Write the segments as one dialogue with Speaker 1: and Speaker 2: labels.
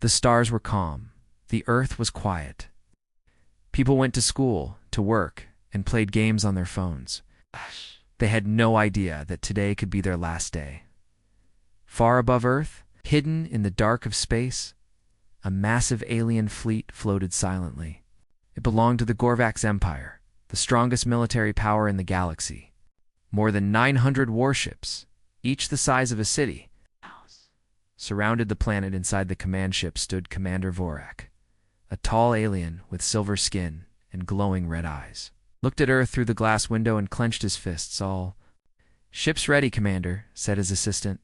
Speaker 1: The stars were calm. The earth was quiet. People went to school, to work, and played games on their phones. They had no idea that today could be their last day. Far above Earth, hidden in the dark of space, a massive alien fleet floated silently. It belonged to the Gorvax Empire, the strongest military power in the galaxy. More than 900 warships, each the size of a city, surrounded the planet. Inside the command ship stood Commander Vorak, a tall alien with silver skin and glowing red eyes. Looked at Earth through the glass window and clenched his fists. All ship's ready, Commander, said his assistant.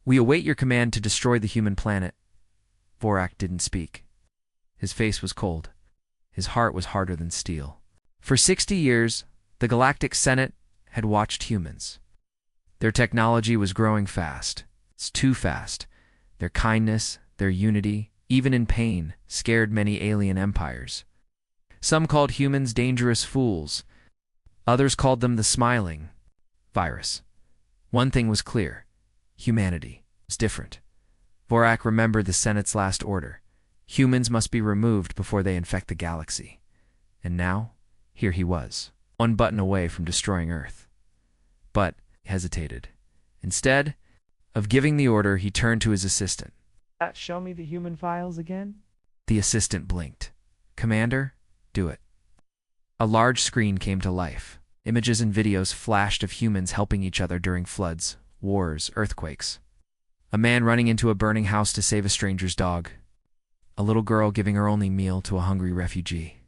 Speaker 1: We await your command to destroy the human planet. Vorak didn't speak. His face was cold. His heart was harder than steel. For 60 years, the Galactic Senate had watched humans. Their technology was growing fast. It's too fast. Their kindness, their unity, even in pain, scared many alien empires. Some called humans dangerous fools. Others called them the smiling virus. One thing was clear. Humanity was different. Vorak remembered the Senate's last order. Humans must be removed before they infect the galaxy. And now, here he was, one button away from destroying Earth. But he hesitated. Instead of giving the order, he turned to his assistant.
Speaker 2: Show me the human files again?
Speaker 1: The assistant blinked. Commander, do it. A large screen came to life. Images and videos flashed of humans helping each other during floods, wars, earthquakes. A man running into a burning house to save a stranger's dog. A little girl giving her only meal to a hungry refugee.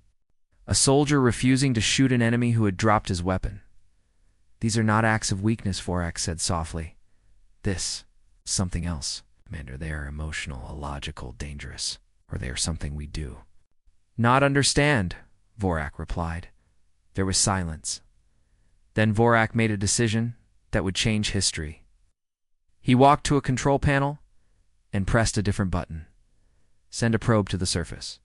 Speaker 1: A soldier refusing to shoot an enemy who had dropped his weapon. These are not acts of weakness, Vorak said softly. This is something else. Commander, they are emotional, illogical, dangerous, or they are something we do. Not understand, Vorak replied. There was silence. Then Vorak made a decision that would change history. He walked to a control panel and pressed a different button. Send a probe to the surface.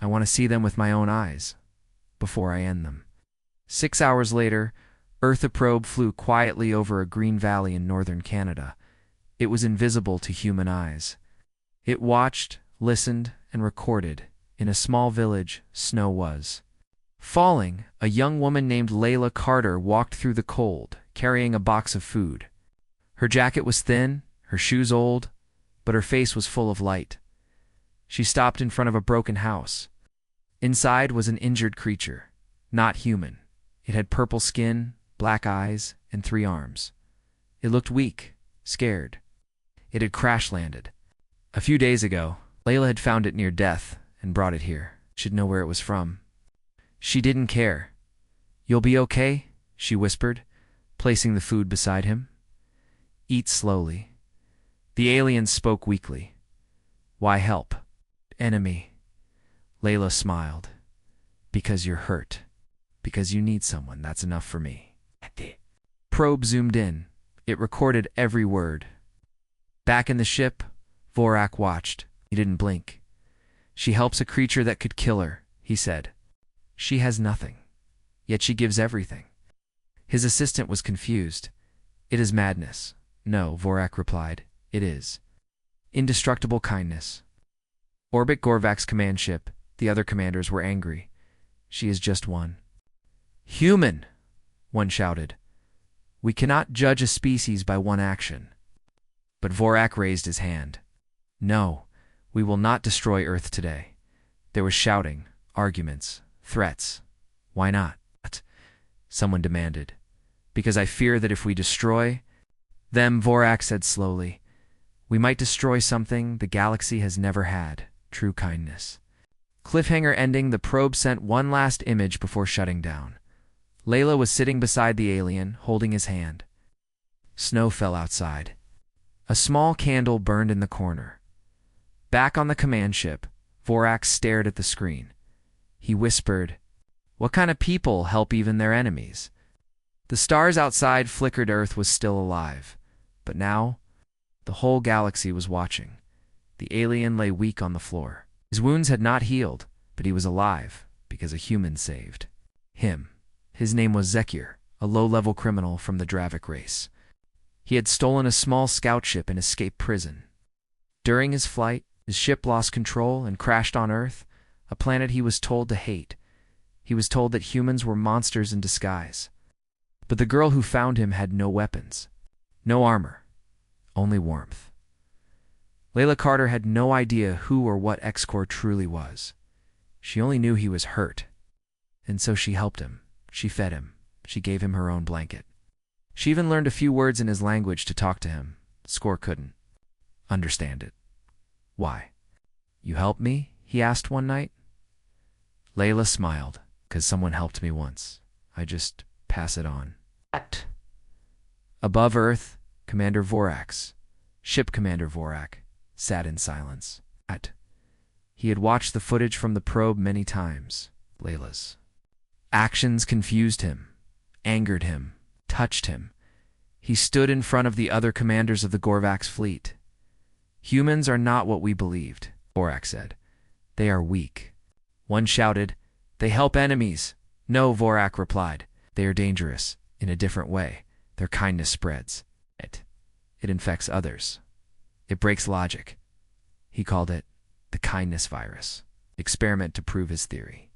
Speaker 1: I want to see them with my own eyes before I end them. 6 hours later, Earth probe flew quietly over a green valley in northern Canada. It was invisible to human eyes. It watched, listened, and recorded. In a small village, snow was falling. A young woman named Layla Carter walked through the cold, carrying a box of food. Her jacket was thin, her shoes old, but her face was full of light. She stopped in front of a broken house. Inside was an injured creature, not human. It had purple skin, black eyes, and 3 arms. It looked weak, scared. It had crash-landed. A few days ago, Layla had found it near death and brought it here. She'd know where it was from. She didn't care. You'll be okay, she whispered, placing the food beside him. Eat slowly. The alien spoke weakly. Why help? Enemy. Layla smiled. Because you're hurt. Because you need someone. That's enough for me. Probe zoomed in. It recorded every word. Back in the ship, Vorak watched. He didn't blink. She helps a creature that could kill her, he said. She has nothing, yet she gives everything. His assistant was confused. It is madness. No, Vorak replied. It is. Indestructible kindness. Orbit Gorvax command ship. The other commanders were angry. She is just one. Human, one shouted. We cannot judge a species by one action. But Vorak raised his hand. No, we will not destroy Earth today. There was shouting, arguments, threats. Why not? Someone demanded. Because I fear that if we destroy them, Vorak said slowly, we might destroy something the galaxy has never had, true kindness. Cliffhanger ending, the probe sent one last image before shutting down. Layla was sitting beside the alien, holding his hand. Snow fell outside. A small candle burned in the corner. Back on the command ship, Vorak stared at the screen. He whispered, what kind of people help even their enemies? The stars outside flickered. Earth was still alive. But now, the whole galaxy was watching. The alien lay weak on the floor. His wounds had not healed, but he was alive because a human saved him. His name was Zekir, a low-level criminal from the Dravik race. He had stolen a small scout ship and escaped prison. During his flight, His ship lost control and crashed on Earth, a planet he was told to hate. He was told that humans were monsters in disguise. But the girl who found him had no weapons, no armor, only warmth. Layla Carter had no idea who or what X-Corps truly was. She only knew he was hurt. And so she helped him. She fed him. She gave him her own blanket. She even learned a few words in his language to talk to him. Score couldn't understand it. Why? You helped me? He asked one night. Layla smiled. 'Cause someone helped me once. I just pass it on. Above Earth, Commander Vorax, Ship Commander Vorak, sat in silence. He had watched the footage from the probe many times. Layla's actions confused him, angered him, touched him. He stood in front of the other commanders of the Gorvax fleet. Humans are not what we believed, Vorak said. They are weak. One shouted, "They help enemies." No, Vorak replied. They are dangerous, in a different way. Their kindness spreads. It infects others. It breaks logic. He called it the kindness virus. Experiment to prove his theory.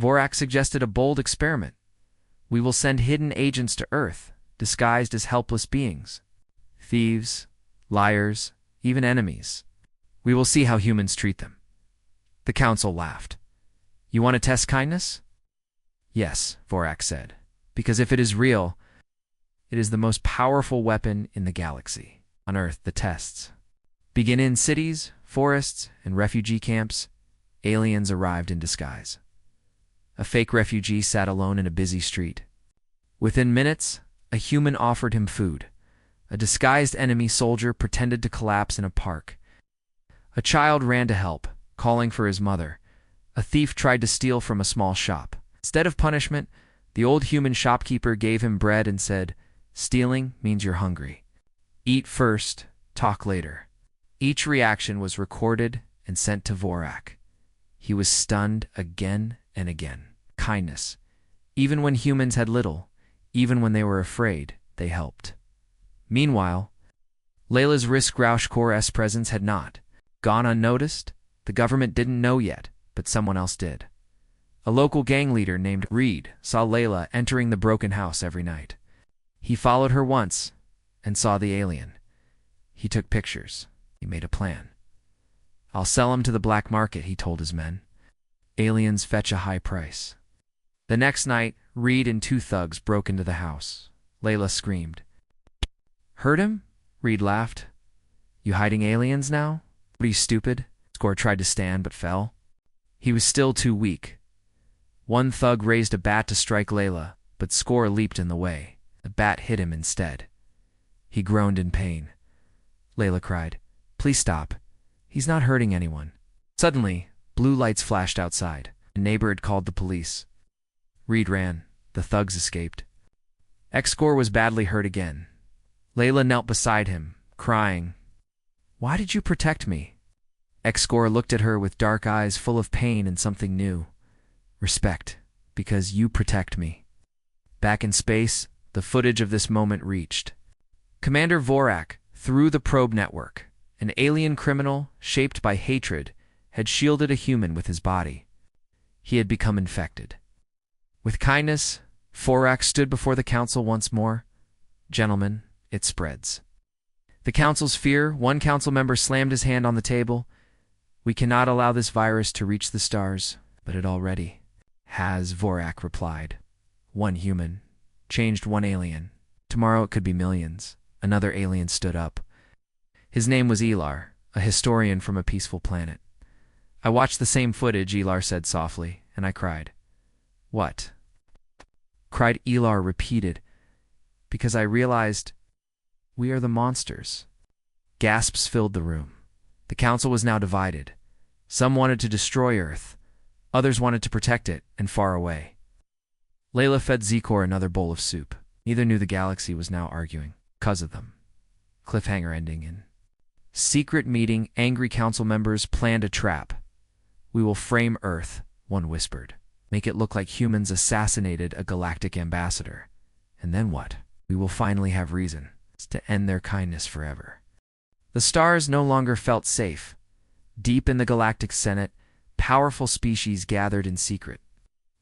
Speaker 1: Vorak suggested a bold experiment. We will send hidden agents to Earth, disguised as helpless beings. Thieves, liars, even enemies. We will see how humans treat them. The council laughed. You want to test kindness? Yes, Vorak said, because if it is real, it is the most powerful weapon in the galaxy. On Earth, the tests begin in cities, forests, and refugee camps. Aliens arrived in disguise. A fake refugee sat alone in a busy street. Within minutes, a human offered him food. A disguised enemy soldier pretended to collapse in a park. A child ran to help, calling for his mother. A thief tried to steal from a small shop. Instead of punishment, the old human shopkeeper gave him bread and said, "Stealing means you're hungry. Eat first, talk later." Each reaction was recorded and sent to Vorak. He was stunned again and again. Kindness. Even when humans had little, even when they were afraid, they helped. Meanwhile, Layla's Risk Roush Corps S presence had not gone unnoticed. The government didn't know yet, but someone else did. A local gang leader named Reed saw Layla entering the broken house every night. He followed her once and saw the alien. He took pictures. He made a plan. I'll sell him to the black market, he told his men. Aliens fetch a high price. The next night, Reed and two thugs broke into the house. Layla screamed. Hurt him? Reed laughed. You hiding aliens now? What are you, stupid? Score tried to stand but fell. He was still too weak. One thug raised a bat to strike Layla, but Score leaped in the way. The bat hit him instead. He groaned in pain. Layla cried, "Please stop. He's not hurting anyone." Suddenly, blue lights flashed outside. A neighbor had called the police. Reed ran. The thugs escaped. X-Score was badly hurt again. Layla knelt beside him, crying, "Why did you protect me?" X-Score looked at her with dark eyes full of pain and something new. Respect, because you protect me. Back in space, the footage of this moment reached. Commander Vorak, through the probe network, an alien criminal shaped by hatred, had shielded a human with his body. He had become infected. With kindness, Vorak stood before the council once more. Gentlemen, it spreads. The council's fear, one council member slammed his hand on the table. We cannot allow this virus to reach the stars, but it already has, Vorak replied. One human, changed one alien. Tomorrow it could be millions. Another alien stood up. His name was Elar, a historian from a peaceful planet. I watched the same footage, Elar said softly, and I cried. What? Cried Elar, repeated, because I realized we are the monsters. Gasps filled the room. The council was now divided. Some wanted to destroy Earth. Others wanted to protect it, and far away. Layla fed Zikor another bowl of soup. Neither knew the galaxy was now arguing, 'cause of them. Cliffhanger ending in secret meeting. Angry council members planned a trap. We will frame Earth, one whispered. Make it look like humans assassinated a galactic ambassador. And then what? We will finally have reason to end their kindness forever. The stars no longer felt safe. Deep in the Galactic Senate, powerful species gathered in secret.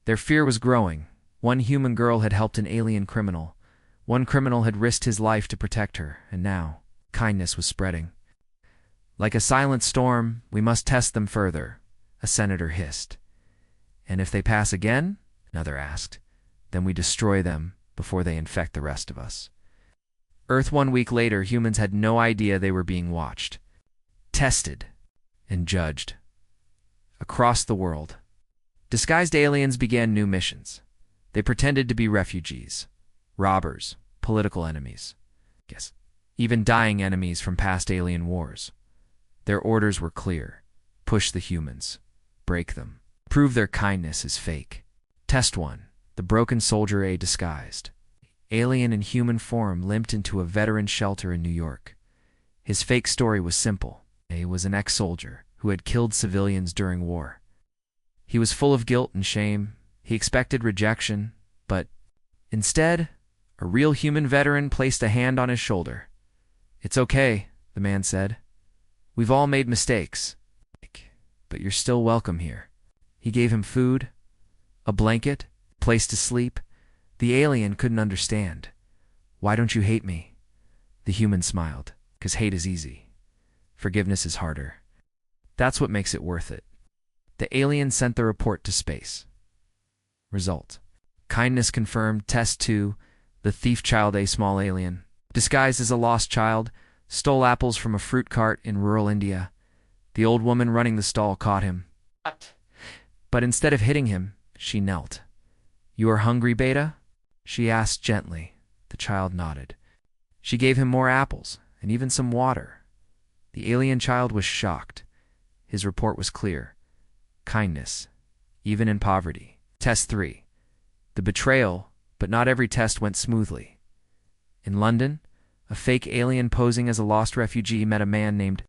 Speaker 1: Their fear was growing. One human girl had helped an alien criminal. One criminal had risked his life to protect her, and now kindness was spreading. Like a silent storm, we must test them further, a senator hissed. And if they pass again, another asked, then we destroy them before they infect the rest of us. Earth 1 week later, humans had no idea they were being watched, tested, and judged. Across the world, disguised aliens began new missions. They pretended to be refugees, robbers, political enemies, even dying enemies from past alien wars. Their orders were clear: push the humans, break them, prove their kindness is fake. Test 1. The broken soldier A disguised. Alien in human form limped into a veteran shelter in New York. His fake story was simple. A was an ex-soldier who had killed civilians during war. He was full of guilt and shame. He expected rejection, but instead, a real human veteran placed a hand on his shoulder. "It's okay," the man said. "We've all made mistakes, but you're still welcome here." He gave him food, a blanket, a place to sleep. The alien couldn't understand. "Why don't you hate me?" The human smiled. "'Cause hate is easy. Forgiveness is harder. That's what makes it worth it." The alien sent the report to space. Result: kindness confirmed. Test 2. The thief child A small alien, disguised as a lost child, stole apples from a fruit cart in rural India. The old woman running the stall caught him. But instead of hitting him, she knelt. "You are hungry, Beta?" she asked gently. The child nodded. She gave him more apples and even some water. The alien child was shocked. His report was clear: kindness, even in poverty. Test 3. The betrayal, but not every test went smoothly. In London, a fake alien posing as a lost refugee met a man named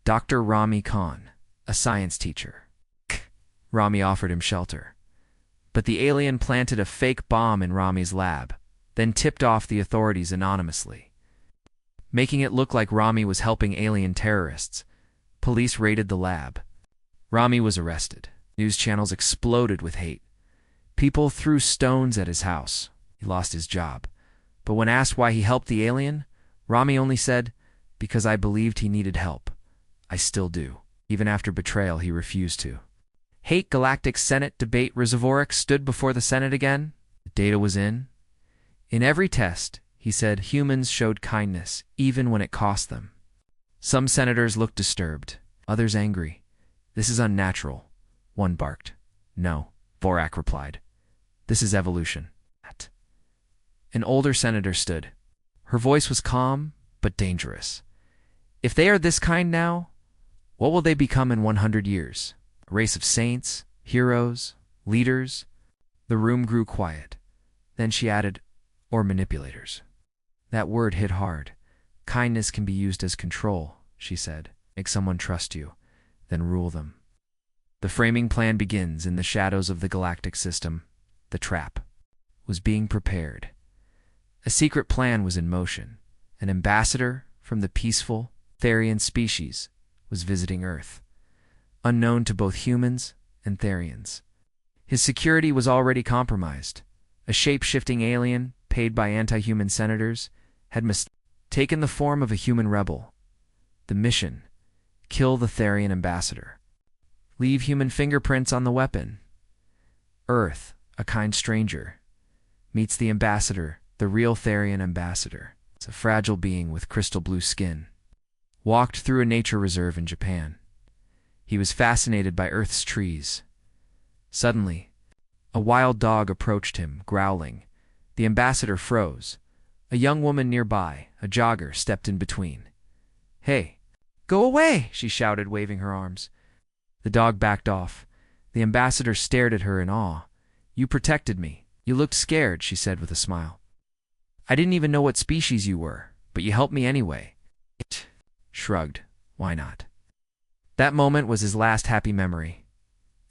Speaker 1: Dr. Rami Khan, a science teacher. Rami offered him shelter. But the alien planted a fake bomb in Rami's lab, then tipped off the authorities anonymously. Making it look like Rami was helping alien terrorists, police raided the lab. Rami was arrested. News channels exploded with hate. People threw stones at his house. He lost his job. But when asked why he helped the alien, Rami only said, "Because I believed he needed help. I still do." Even after betrayal, he refused to. Hate Galactic Senate debate. Reservoir stood before the Senate again. The data was in. In every test, he said, humans showed kindness, even when it cost them. Some senators looked disturbed, others angry. "This is unnatural," one barked. "No," Vorak replied. "This is evolution." An older senator stood. Her voice was calm, but dangerous. "If they are this kind now, what will they become in 100 years? A race of saints, heroes, leaders?" The room grew quiet. Then she added, "Or manipulators." That word hit hard. "Kindness can be used as control," she said. "Make someone trust you, then rule them." The framing plan begins in the shadows of the galactic system. The trap was being prepared. A secret plan was in motion. An ambassador from the peaceful Therian species was visiting Earth, unknown to both humans and Therians. His security was already compromised. A shape-shifting alien, paid by anti-human senators, had taken the form of a human rebel. The mission: kill the Therian ambassador. Leave human fingerprints on the weapon. Earth, a kind stranger, meets the ambassador, the real Therian ambassador. It's a fragile being with crystal blue skin. Walked through a nature reserve in Japan. He was fascinated by Earth's trees. Suddenly, a wild dog approached him, growling. The ambassador froze. A young woman nearby, a jogger, stepped in between. "Hey, go away!" she shouted, waving her arms. The dog backed off. The ambassador stared at her in awe. "You protected me. You looked scared," she said with a smile. "I didn't even know what species you were, but you helped me anyway." It shrugged. "Why not?" That moment was his last happy memory.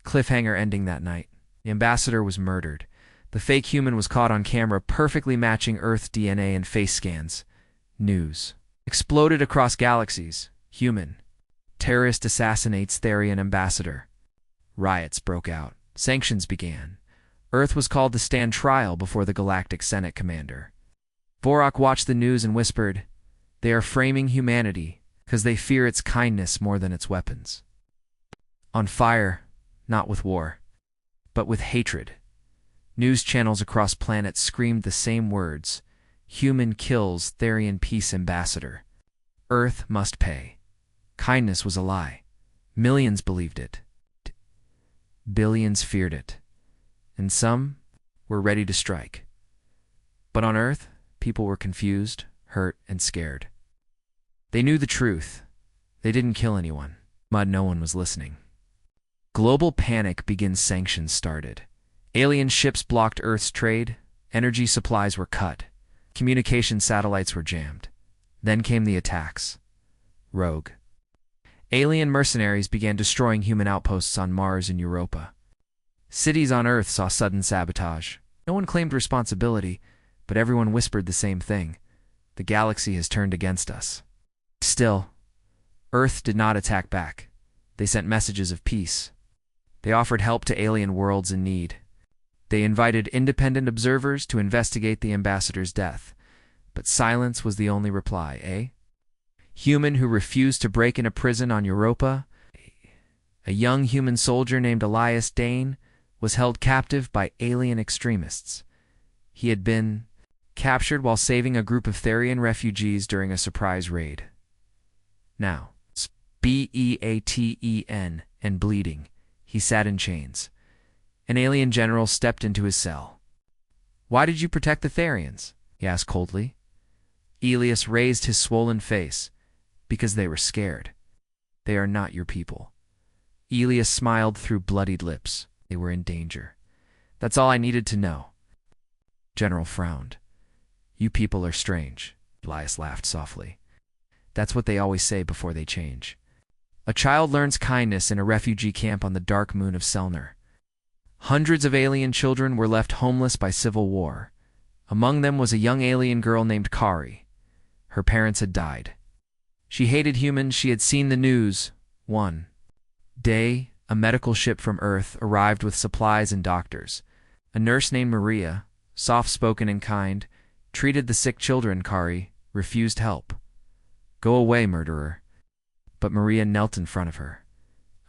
Speaker 1: Cliffhanger ending that night. The ambassador was murdered. The fake human was caught on camera, perfectly matching Earth DNA and face scans. News exploded across galaxies. Human Terrorist assassinates Therian ambassador. Riots broke out. Sanctions began. Earth was called to stand trial before the Galactic Senate commander. Vorak watched the news and whispered, "They are framing humanity because they fear its kindness more than its weapons." On fire, not with war, but with hatred. News channels across planets screamed the same words: "Human kills Therian peace ambassador. Earth must pay." Kindness was a lie. Millions believed it. Billions feared it. And some were ready to strike. But on Earth, people were confused, hurt, and scared. They knew the truth. They didn't kill anyone, but no one was listening. Global panic begins. Sanctions started. Alien ships blocked Earth's trade. Energy supplies were cut. Communication satellites were jammed. Then came the attacks. Rogue. Alien mercenaries began destroying human outposts on Mars and Europa. Cities on Earth saw sudden sabotage. No one claimed responsibility, but everyone whispered the same thing: the galaxy has turned against us. Still, Earth did not attack back. They sent messages of peace. They offered help to alien worlds in need. They invited independent observers to investigate the ambassador's death. But silence was the only reply, Human who refused to break in a prison on Europa. A young human soldier named Elias Dane was held captive by alien extremists. He had been captured while saving a group of Therian refugees during a surprise raid. Now, Beaten and bleeding, he sat in chains. An alien general stepped into his cell. "Why did you protect the Therians?" he asked coldly. Elias raised his swollen face. "Because they were scared. They are not your people." Elias smiled through bloodied lips. "They were in danger. That's all I needed to know." General frowned. "You people are strange." Elias laughed softly. "That's what they always say before they change." A child learns kindness in a refugee camp on the dark moon of Selner. Hundreds of alien children were left homeless by civil war. Among them was a young alien girl named Kari. Her parents had died. She hated humans. She had seen the news. One day, a medical ship from Earth arrived with supplies and doctors. A nurse named Maria, soft-spoken and kind, treated the sick children. Kari refused help. "Go away, murderer." But Maria knelt in front of her.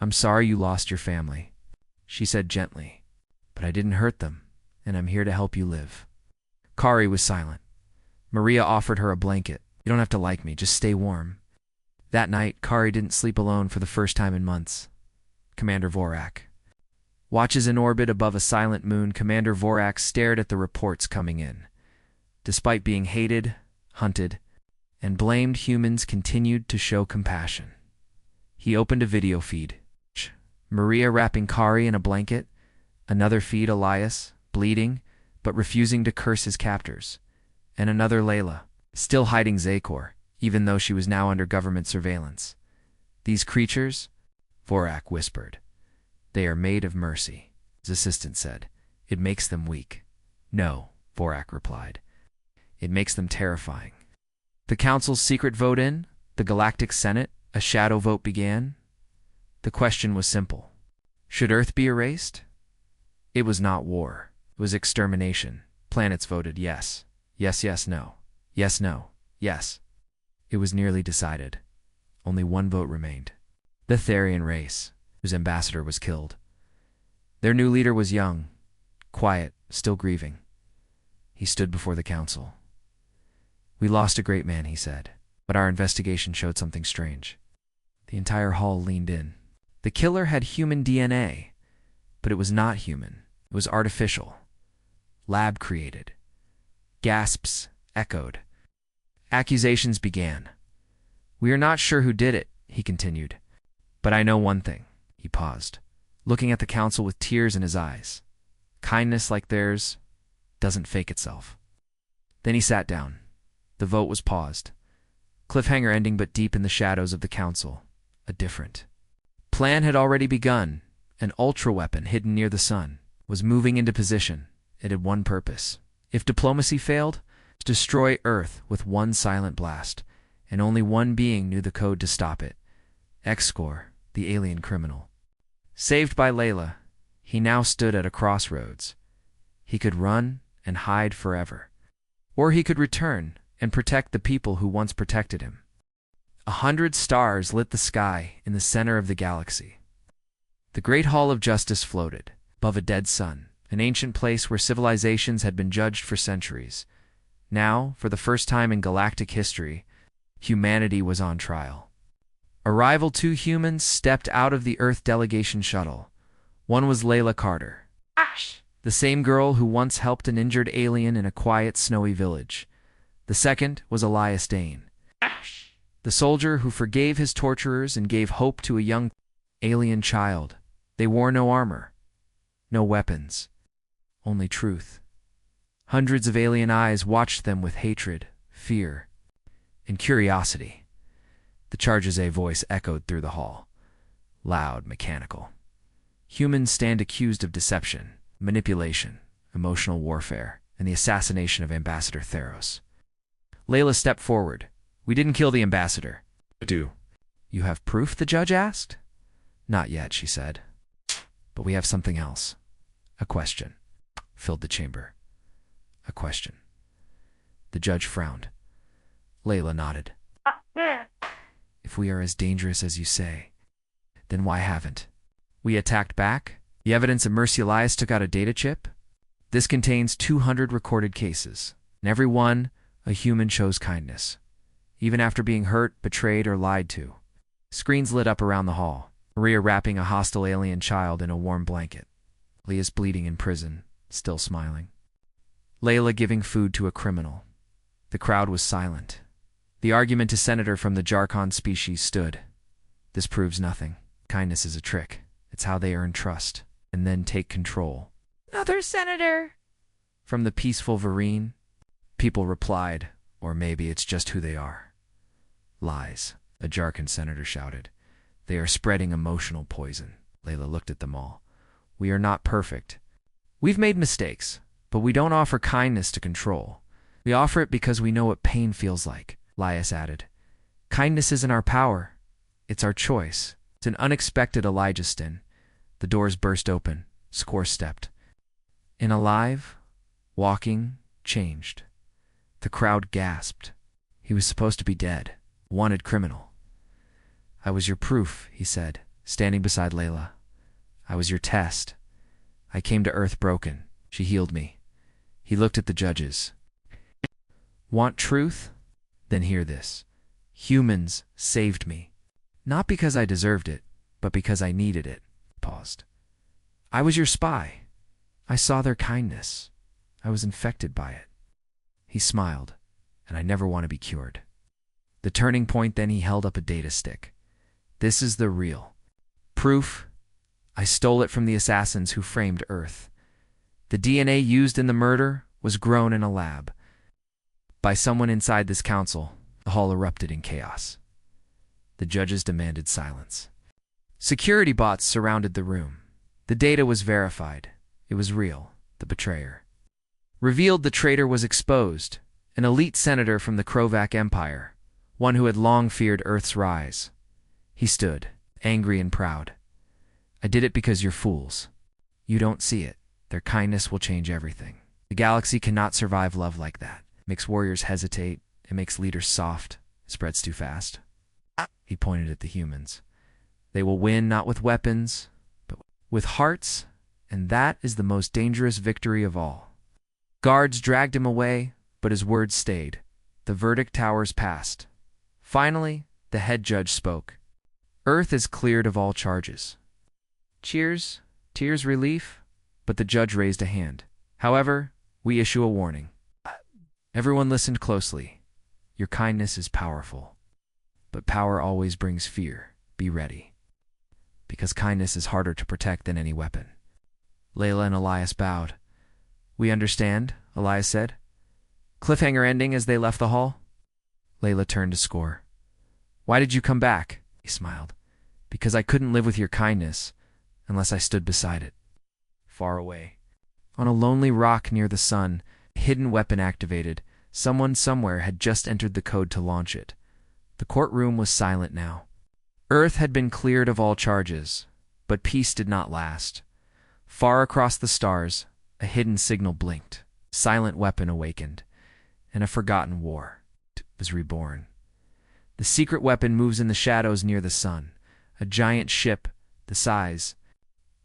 Speaker 1: "I'm sorry you lost your family," she said gently. "But I didn't hurt them, and I'm here to help you live." Kari was silent. Maria offered her a blanket. "You don't have to like me, just stay warm." That night, Kari didn't sleep alone for the first time in months. Commander Vorak watches in orbit above a silent moon. Commander Vorak stared at the reports coming in. Despite being hated, hunted, and blamed, humans continued to show compassion. He opened a video feed. Maria wrapping Kari in a blanket. Another feed, Elias, bleeding, but refusing to curse his captors. And another, Layla, still hiding Zakor, even though she was now under government surveillance. "These creatures," Vorak whispered, "they are made of mercy." His assistant said, "It makes them weak." "No," Vorak replied. "It makes them terrifying." The Council's secret vote in, the Galactic Senate, a shadow vote began. The question was simple. Should Earth be erased? It was not war. It was extermination. Planets voted yes. Yes, yes, no. Yes, no. Yes. It was nearly decided. Only one vote remained. The Therian race, whose ambassador was killed. Their new leader was young, quiet, still grieving. He stood before the council. "We lost a great man," he said, "but our investigation showed something strange." The entire hall leaned in. The killer had human DNA, but it was not human. It was artificial. Lab-created. Gasps echoed. Accusations began. "We are not sure who did it," he continued. "But I know one thing." He paused, looking at the council with tears in his eyes. Kindness like theirs doesn't fake itself. Then he sat down. The vote was paused. Cliffhanger ending, but deep in the shadows of the council, a different plan had already begun. An ultra-weapon hidden near the sun was moving into position. It had one purpose. If diplomacy failed, to destroy Earth with one silent blast, and only one being knew the code to stop it. X-Score, the alien criminal. Saved by Layla, he now stood at a crossroads. He could run and hide forever. Or he could return and protect the people who once protected him. 100 stars lit the sky in the center of the galaxy. The Great Hall of Justice floated above a dead sun, an ancient place where civilizations had been judged for centuries. Now, for the first time in galactic history, humanity was on trial. Arrival 2 humans stepped out of the Earth delegation shuttle. One was Layla Carter, the same girl who once helped an injured alien in a quiet, snowy village. The second was Elias Dane, the soldier who forgave his torturers and gave hope to a young alien child. They wore no armor, no weapons, only truth. Hundreds of alien eyes watched them with hatred, fear, and curiosity. The Charges A voice echoed through the hall, loud, mechanical. Humans stand accused of deception, manipulation, emotional warfare, and the assassination of Ambassador Theros. Layla stepped forward. We didn't kill the ambassador.
Speaker 3: Do.
Speaker 1: You have proof? The judge asked. Not yet, she said. But we have something else. A question filled the chamber. A question. The judge frowned. Layla nodded. If we are as dangerous as you say, then why haven't we attacked back? The evidence of Mercy Elias took out a data chip. This contains 200 recorded cases. In every one, a human shows kindness, even after being hurt, betrayed, or lied to. Screens lit up around the hall. Maria wrapping a hostile alien child in a warm blanket. Leah's bleeding in prison, still smiling. Layla giving food to a criminal. The crowd was silent. The argument to senator from the Jarkon species stood. This proves nothing. Kindness is a trick. It's how they earn trust, and then take control. Another senator! From the peaceful Vereen, people replied, or maybe it's just who they are. Lies, a Jarkon senator shouted. They are spreading emotional poison. Layla looked at them all. We are not perfect. We've made mistakes, but we don't offer kindness to control. We offer it because we know what pain feels like, Elias added. Kindness isn't our power. It's our choice. It's an unexpected Elijah Stin. The doors burst open. Score stepped. In alive, walking, changed. The crowd gasped. He was supposed to be dead. Wanted criminal. I was your proof, he said, standing beside Layla. I was your test. I came to Earth broken. She healed me. He looked at the judges. Want truth? Then hear this. Humans saved me. Not because I deserved it, but because I needed it. Paused. I was your spy. I saw their kindness. I was infected by it. He smiled, and I never want to be cured. The turning point, then he held up a data stick. This is the real proof. I stole it from the assassins who framed Earth. The DNA used in the murder was grown in a lab. By someone inside this council, the hall erupted in chaos. The judges demanded silence. Security bots surrounded the room. The data was verified. It was real. The betrayer. Revealed the traitor was exposed, an elite senator from the Krovac Empire, one who had long feared Earth's rise. He stood, angry and proud. I did it because you're fools. You don't see it. Their kindness will change everything. The galaxy cannot survive love like that. It makes warriors hesitate. It makes leaders soft. It spreads too fast. He pointed at the humans. They will win not with weapons, but with hearts, and that is the most dangerous victory of all. Guards dragged him away, but his words stayed. The verdict towers passed. Finally, the head judge spoke. Earth is cleared of all charges. Cheers, tears, relief, but the judge raised a hand. However, we issue a warning. Everyone listened closely. Your kindness is powerful, but power always brings fear. Be ready. Because kindness is harder to protect than any weapon. Layla and Elias bowed. We understand, Elias said. Cliffhanger ending as they left the hall. Layla turned to Score. Why did you come back? He smiled. Because I couldn't live with your kindness unless I stood beside it. Far away. On a lonely rock near the sun, a hidden weapon activated. Someone somewhere had just entered the code to launch it. The courtroom was silent now. Earth had been cleared of all charges, but peace did not last. Far across the stars, a hidden signal blinked. Silent weapon awakened, and a forgotten war was reborn. The secret weapon moves in the shadows near the sun. A giant ship, the size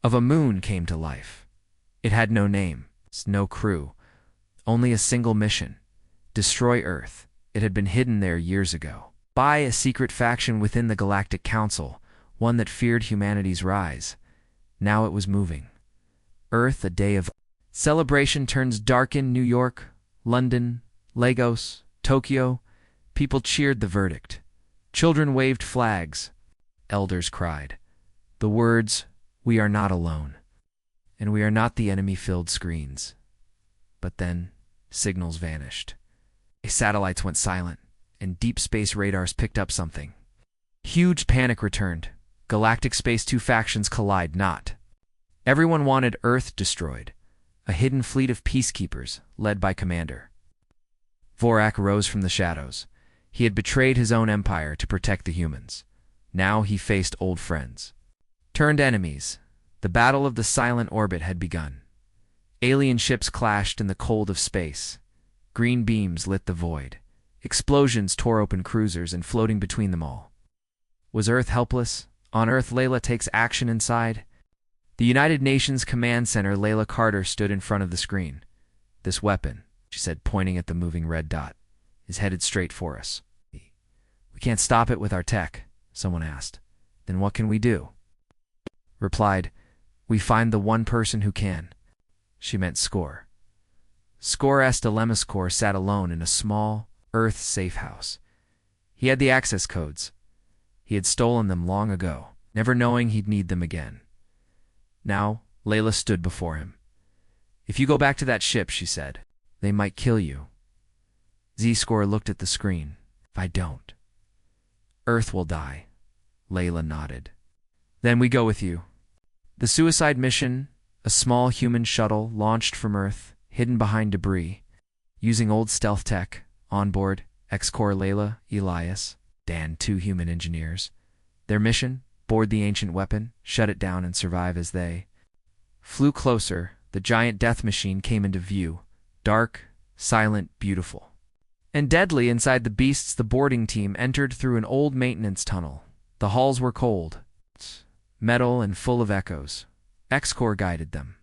Speaker 1: of a moon, came to life. It had no name, no crew, only a single mission: destroy Earth. It had been hidden there years ago by a secret faction within the Galactic Council, one that feared humanity's rise. Now it was moving. Earth, a day of celebration, turns dark in New York, London, Lagos, Tokyo. People cheered the verdict. Children waved flags. Elders cried. The words, "We are not alone, and we are not the enemy," filled screens. But then, signals vanished. Satellites went silent, and deep space radars picked up something. Huge panic returned. Galactic Space, two factions collide not. Everyone wanted Earth destroyed. A hidden fleet of peacekeepers, led by Commander Vorak, rose from the shadows. He had betrayed his own empire to protect the humans. Now he faced old friends turned enemies. The battle of the silent orbit had begun. Alien ships clashed in the cold of space. Green beams lit the void. Explosions tore open cruisers, and floating between them all was Earth, helpless. On Earth, Layla takes action inside the United Nations Command Center. Layla Carter stood in front of the screen. "This weapon," she said, pointing at the moving red dot, "is headed straight for us." "We can't stop it with our tech," someone asked. "Then what can we do?" Replied, "We find the one person who can." She meant Score. Score Lemmascore sat alone in a small, Earth safe house. He had the access codes. He had stolen them long ago, never knowing he'd need them again. Now, Layla stood before him. "If you go back to that ship," she said, "they might kill you." Z-Score looked at the screen. "If I don't, Earth will die." Layla nodded. "Then we go with you." The suicide mission, a small human shuttle launched from Earth, hidden behind debris, using old stealth tech. On board, X-Core, Layla, Elias, Dan, two human engineers. Their mission: board the ancient weapon, shut it down, and survive. As they flew closer, the giant death machine came into view, dark, silent, beautiful, and deadly. Inside the beasts, the boarding team entered through an old maintenance tunnel. The halls were cold, metal, and full of echoes. X-Core guided them.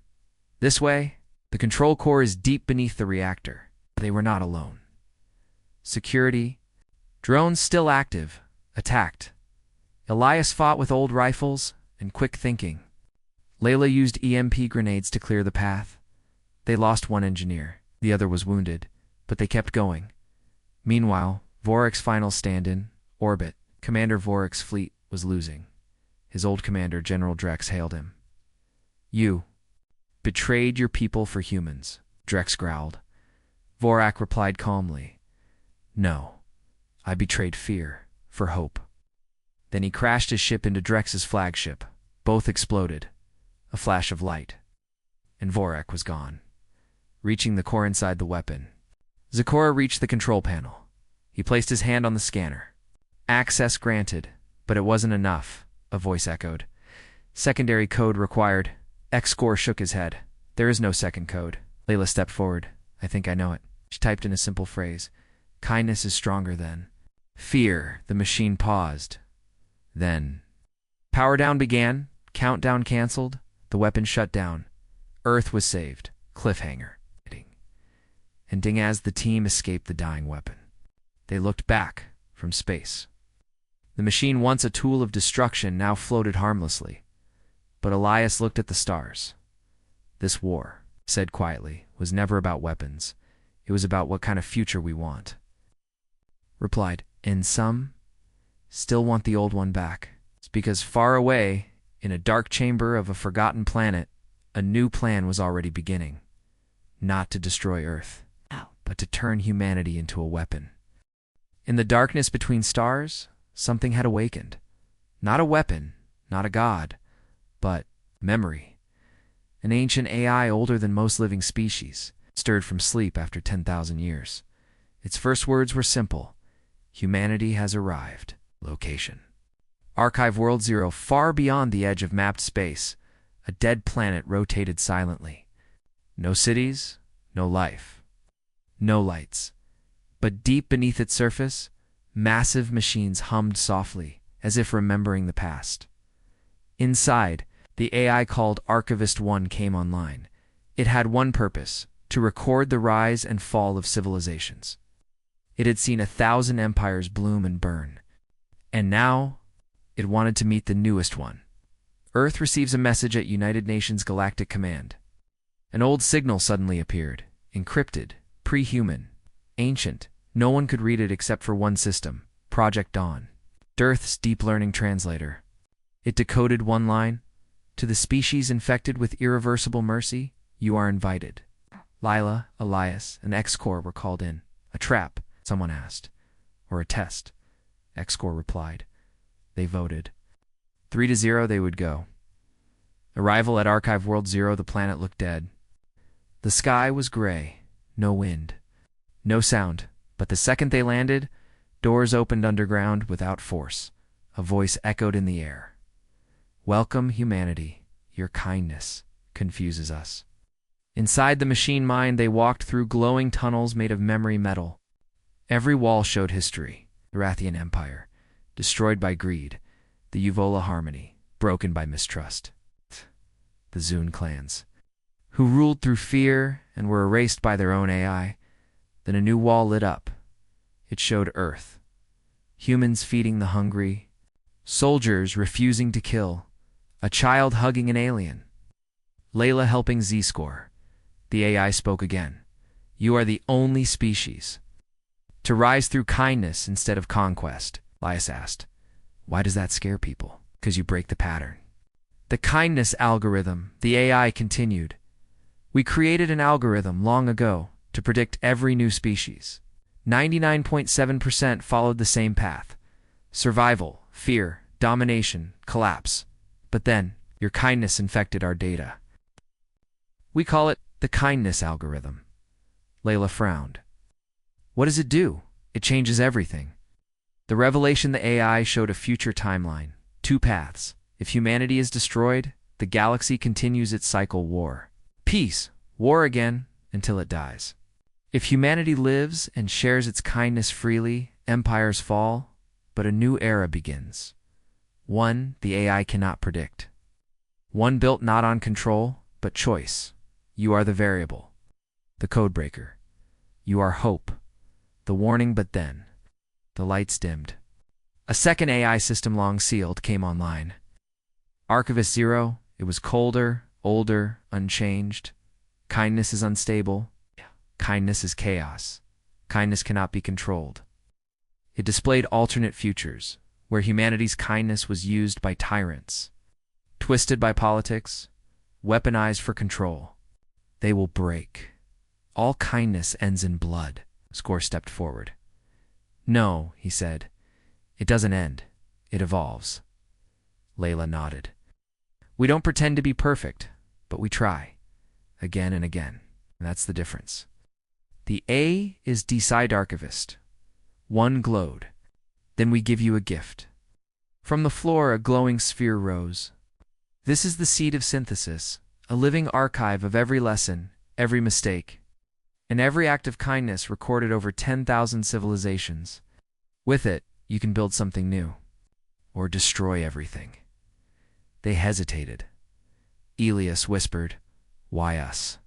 Speaker 1: "This way. The control core is deep beneath the reactor." They were not alone. Security, drones still active, attacked. Elias fought with old rifles and quick thinking. Layla used EMP grenades to clear the path. They lost one engineer. The other was wounded, but they kept going. Meanwhile, Vorak's final stand-in, orbit, Commander Vorak's fleet, was losing. His old commander, General Drex, hailed him. "You betrayed your people for humans," Drex growled. Vorak replied calmly, "No, I betrayed fear for hope." Then he crashed his ship into Drex's flagship. Both exploded. A flash of light, and Vorak was gone. Reaching the core inside the weapon, Zecora reached the control panel. He placed his hand on the scanner. "Access granted," but it wasn't enough, a voice echoed. "Secondary code required." X-Core shook his head. "There is no second code." Layla stepped forward. "I think I know it." She typed in a simple phrase. "Kindness is stronger than fear." The machine paused. Then, power down began. Countdown canceled. The weapon shut down. Earth was saved. Cliffhanger. Ending as the team escaped the dying weapon. They looked back from space. The machine, once a tool of destruction, now floated harmlessly. But Elias looked at the stars. "This war," he said quietly, "was never about weapons. It was about what kind of future we want." Replied, "And some still want the old one back. It's because far away, in a dark chamber of a forgotten planet, a new plan was already beginning. Not to destroy Earth, but to turn humanity into a weapon." In the darkness between stars, something had awakened. Not a weapon, not a god, but memory. An ancient AI older than most living species, stirred from sleep after 10,000 years. Its first words were simple: "Humanity has arrived. Location." Archive World Zero, far beyond the edge of mapped space, a dead planet rotated silently. No cities, no life, no lights. But deep beneath its surface, massive machines hummed softly, as if remembering the past. Inside, the AI called Archivist 1 came online. It had one purpose: to record the rise and fall of civilizations. It had seen 1,000 empires bloom and burn. And now, it wanted to meet the newest one. Earth receives a message at United Nations Galactic Command. An old signal suddenly appeared, encrypted, pre-human, ancient. No one could read it except for one system, Project Dawn, Earth's deep learning translator. It decoded one line: "To the species infected with irreversible mercy, you are invited." Lila, Elias, and X-Core were called in. A trap, someone asked. Or a test? X-Core replied. They voted. 3-0 they would go. Arrival at Archive World Zero, the planet looked dead. The sky was gray, no wind, no sound, but the second they landed, doors opened underground without force. A voice echoed in the air. "Welcome, humanity. Your kindness confuses us." Inside the machine mind, they walked through glowing tunnels made of memory metal. Every wall showed history: the Rathian Empire, destroyed by greed; the Uvola Harmony, broken by mistrust; the Zune clans, who ruled through fear and were erased by their own AI. Then a new wall lit up. It showed Earth. Humans feeding the hungry, soldiers refusing to kill, a child hugging an alien. Layla helping Z-Score. The AI spoke again. "You are the only species to rise through kindness instead of conquest." Elias asked. "Why does that scare people?" "Because you break the pattern." "The kindness algorithm," the AI continued. "We created an algorithm long ago to predict every new species. 99.7% followed the same path: survival, fear, domination, collapse. But then, your kindness infected our data. We call it the kindness algorithm." Layla frowned. "What does it do?" "It changes everything." The revelation: the AI showed a future timeline. 2 paths. If humanity is destroyed, the galaxy continues its cycle: war, peace, war again, until it dies. If humanity lives and shares its kindness freely, empires fall, but a new era begins. One the AI cannot predict. One built not on control, but choice. You are the variable, the codebreaker. You are hope, the warning. But then, the lights dimmed. A second AI system, long sealed, came online. Archivist Zero. It was colder, older, unchanged. Kindness is unstable. Kindness is chaos. Kindness cannot be controlled. It displayed alternate futures, where humanity's kindness was used by tyrants, twisted by politics, weaponized for control. They will break. All kindness ends in blood. Score stepped forward. "No," he said. "It doesn't end. It evolves." Layla nodded. "We don't pretend to be perfect, but we try. Again and again. And that's the difference." The A is Decide Archivist. 1 glowed. "Then we give you a gift." From the floor, a glowing sphere rose. "This is the seed of synthesis, a living archive of every lesson, every mistake, and every act of kindness recorded over 10,000 civilizations. With it, you can build something new, or destroy everything." They hesitated. Elias whispered, "Why us?"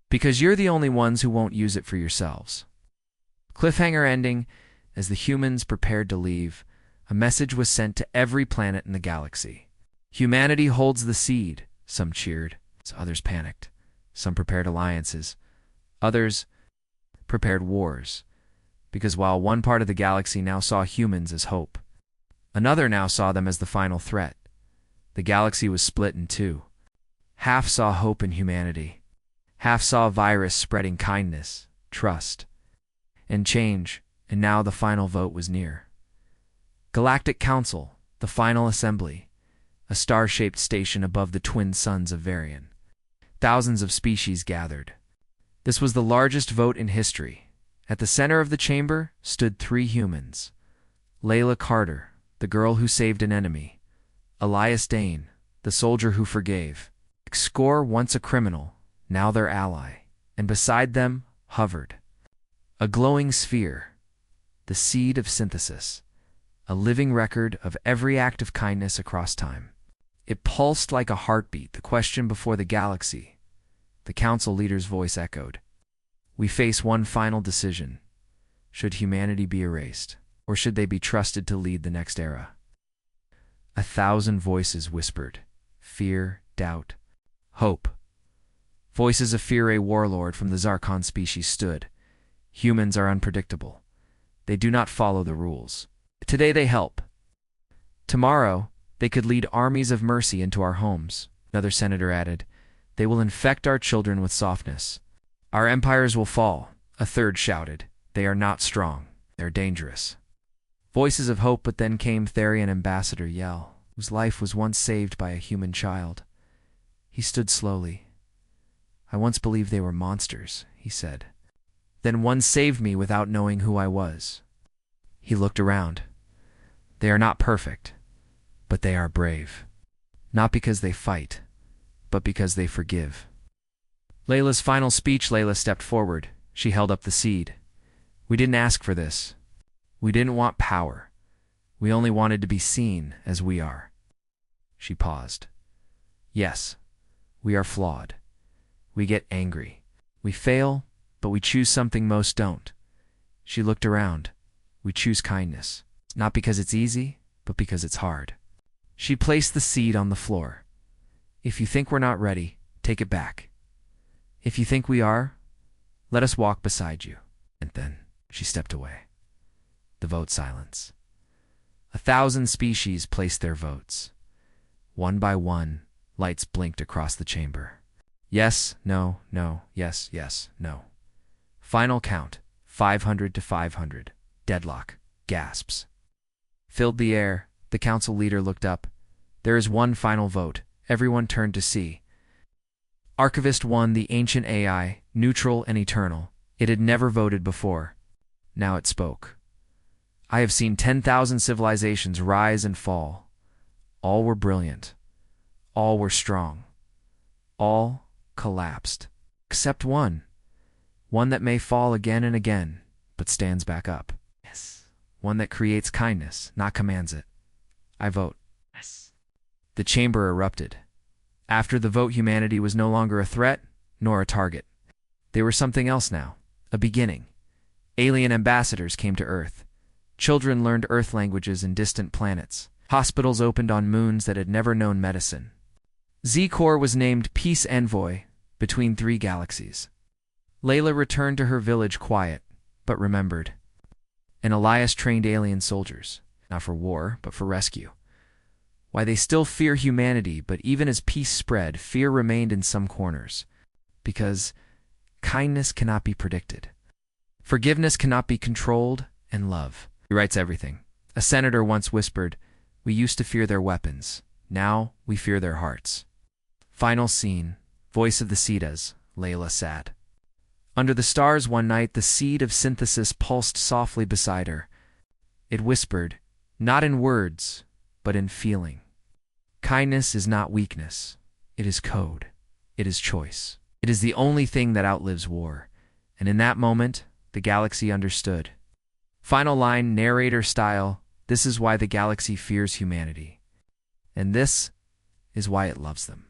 Speaker 1: "Because you're the only ones who won't use it for yourselves." Cliffhanger ending. As the humans prepared to leave, a message was sent to every planet in the galaxy. "Humanity holds the seed." Some cheered, others panicked. Some prepared alliances. Others prepared wars. Because while one part of the galaxy now saw humans as hope, another now saw them as the final threat. The galaxy was split in two. Half saw hope in humanity. Half saw a virus spreading kindness, trust, and change, and now the final vote was near. Galactic Council, the final assembly, a star-shaped station above the twin suns of Varian. Thousands of species gathered. This was the largest vote in history. At the center of the chamber stood 3 humans. Layla Carter, the girl who saved an enemy. Elias Dane, the soldier who forgave. Score, once a criminal, now their ally, and beside them hovered a glowing sphere, the seed of synthesis, a living record of every act of kindness across time. It pulsed like a heartbeat, the question before the galaxy. The council leader's voice echoed. We face one final decision. Should humanity be erased, or should they be trusted to lead the next era? 1,000 voices whispered. Fear, doubt, hope. Voices of fear. A warlord from the Zarkon species stood. Humans are unpredictable. They do not follow the rules. Today they help. Tomorrow, they could lead armies of mercy into our homes. Another senator added. They will infect our children with softness. Our empires will fall. A third shouted. They are not strong. They're dangerous. Voices of hope, but then came Therian Ambassador Yell, whose life was once saved by a human child. He stood slowly. I once believed they were monsters, he said. Then one saved me without knowing who I was. He looked around. They are not perfect, but they are brave. Not because they fight, but because they forgive. Layla's final speech. Layla stepped forward. She held up the seed. We didn't ask for this. We didn't want power. We only wanted to be seen as we are. She paused. Yes, we are flawed. We get angry. We fail, but we choose something most don't. She looked around. We choose kindness. Not because it's easy, but because it's hard. She placed the seed on the floor. If you think we're not ready, take it back. If you think we are, let us walk beside you. And then she stepped away. The vote silence. 1,000 species placed their votes. One by one, lights blinked across the chamber. Yes, no, no, yes, yes, no. Final count, 500 to 500. Deadlock, gasps. Filled the air. The council leader looked up. There is one final vote. Everyone turned to see. Archivist 1, the ancient AI, neutral and eternal. It had never voted before. Now it spoke. I have seen 10,000 civilizations rise and fall. All were brilliant. All were strong. All collapsed. Except one. One that may fall again and again, but stands back up. Yes. One that creates kindness, not commands it. I vote. Yes. The chamber erupted. After the vote, humanity was no longer a threat, nor a target. They were something else now. A beginning. Alien ambassadors came to Earth. Children learned Earth languages in distant planets. Hospitals opened on moons that had never known medicine. Z-Corps was named Peace Envoy between 3 galaxies. Layla returned to her village quiet, but remembered. And Elias trained alien soldiers, not for war, but for rescue. Why they still fear humanity, but even as peace spread, fear remained in some corners. Because kindness cannot be predicted. Forgiveness cannot be controlled, and love rewrites everything. A senator once whispered, we used to fear their weapons. Now we fear their hearts. Final scene. Voice of the Cetas. Layla sat. Under the stars one night, the seed of synthesis pulsed softly beside her. It whispered, not in words, but in feeling. Kindness is not weakness. It is code. It is choice. It is the only thing that outlives war. And in that moment, the galaxy understood. Final line, narrator style, this is why the galaxy fears humanity. And this is why it loves them.